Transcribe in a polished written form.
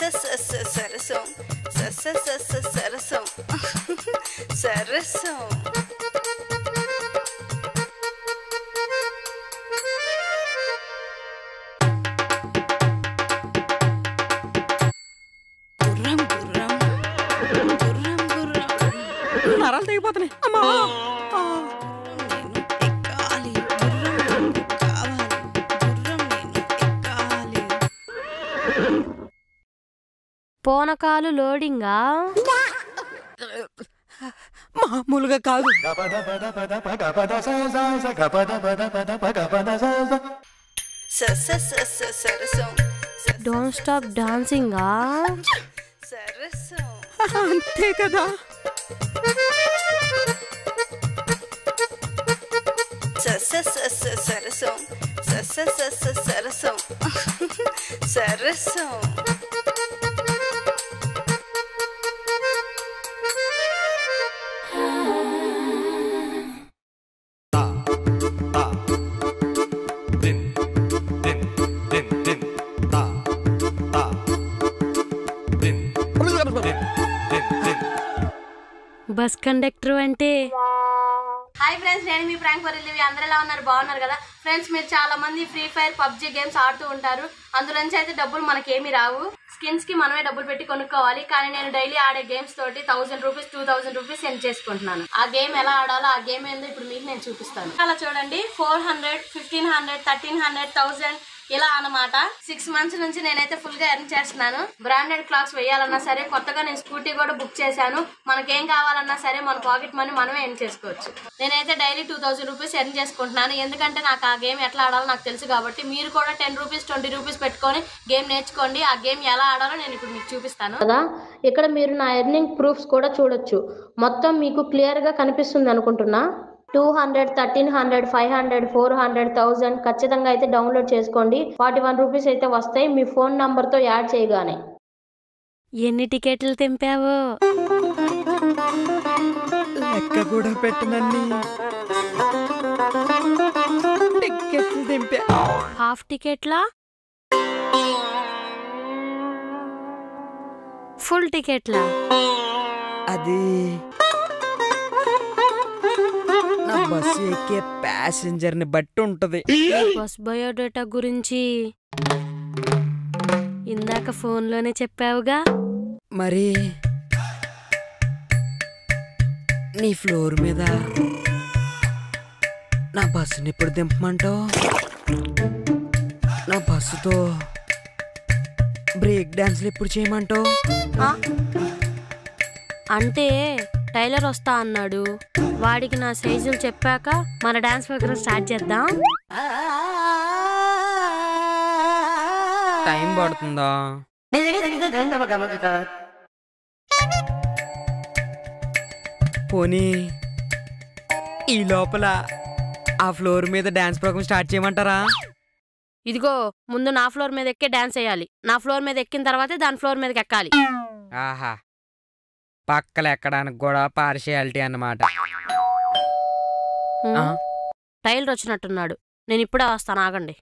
సరసం సరసం సరసం నరాలు తెగిపోతున్నాయి అమ్మా. పోనకాలు లోడింగా మామూలుగా కాదు. సరసం డోంట్ స్టాప్ డాన్సింగా సరసం అంతే కదా. సరసం సరసం సరసం బస్ కండక్టర్ అంటే హాయ్ ఫ్రెండ్స్, నేను మీ ప్రాంక్ వరల్లి. అందరూ ఎలా ఉన్నారు? బాగున్నారు కదా ఫ్రెండ్స్? మీరు చాలా మంది ఫ్రీ ఫైర్ పబ్జీ గేమ్స్ ఆడుతూ ఉంటారు. అందులోంచి అయితే డబ్బులు మనకేమీ రావు. స్కిన్స్ కి మనమే డబ్బులు పెట్టి కొనుక్కోవాలి. కానీ నేను డైలీ ఆడే గేమ్స్ తోటి 1000 రూపీస్ 2000 రూపీస్ సెండ్ చేసుకుంటున్నాను. ఆ గేమ్ ఎలా ఆడాలో, ఆ గేమ్ ఏందో ఇప్పుడు మీకు నేను చూపిస్తాను. అలా చూడండి, 400, 1500, 1300, 1000 ఇలా అన్నమాట. 6 మంత్స్ నుంచి నేనైతే ఫుల్ గా ఎర్న్ చేస్తున్నాను. బ్రాండెడ్ క్లాత్స్ వేయాలన్నా సరే, కొత్తగా నేను స్కూటీ కూడా బుక్ చేశాను. మనకేం కావాలన్నా సరే మన పాకెట్ మనీ మనమే ఎర్న్ చేసుకోవచ్చు. నేనైతే డైలీ 2000 రూపీస్ ఎర్న్ చేసుకుంటున్నాను. ఎందుకంటే నాకు ఆ గేమ్ ఎట్లా ఆడాలో నాకు తెలుసు కాబట్టి. మీరు కూడా 10 రూపీస్ 20 రూపీస్ పెట్టుకొని గేమ్ నేర్చుకోండి. ఆ గేమ్ ఎలా ఆడాలో నేను ఇప్పుడు మీకు చూపిస్తాను కదా. ఇక్కడ మీరు నా ఎర్నింగ్ ప్రూఫ్స్ కూడా చూడొచ్చు. మొత్తం మీకు క్లియర్ గా కనిపిస్తుంది అనుకుంటున్నా. 200, 1300, 500, 400, 1000 ఖచ్చితంగా అయితే డౌన్లోడ్ చేసుకోండి. 41 రూపీస్ అయితే వస్తాయి మీ ఫోన్ నంబర్ తో యాడ్ చేయగానే. ఎన్ని టికెట్లు తెంపావో లెక్క కూడా పెట్టనన్ని టికెట్లు తెంపా. Half టికెట్లా, full టికెట్లా? అది నా బస్సు ఎక్కే ప్యాసింజర్ ని బట్టి ఉంటది. బస్ బయోడేటా గురించి ఇందాక ఫోన్లోనే చెప్పావుగా. మరి నీ ఫ్లోర్ మీద నా బస్సుని ఎప్పుడు దింపమంటావు? నా బస్సుతో బ్రేక్ డాన్స్లు ఎప్పుడు చేయమంటావు? అంటే టైలర్ వస్తా అన్నాడు. వాడికి నా సైజులు చెప్పాక మన డాన్స్ ప్రోగ్రామ్ స్టార్ట్ చేద్దాం. టైం పడుతుందా? పోనీ ఈ లోపల ఆ ఫ్లోర్ మీద డాన్స్ ప్రోగ్రామ్ స్టార్ట్ చేయమంటారా? ఇదిగో, ముందు నా ఫ్లోర్ మీద ఎక్కే డాన్స్ వేయాలి. నా ఫ్లోర్ మీద ఎక్కిన తర్వాతే దాని ఫ్లోర్ మీదకి ఎక్కాలి. ఆహా, పక్కలు ఎక్కడానికి కూడా పార్షియాలిటీ అన్నమాట. టైలర్ వచ్చినట్టున్నాడు. నేను ఇప్పుడే వస్తాను, ఆగండి.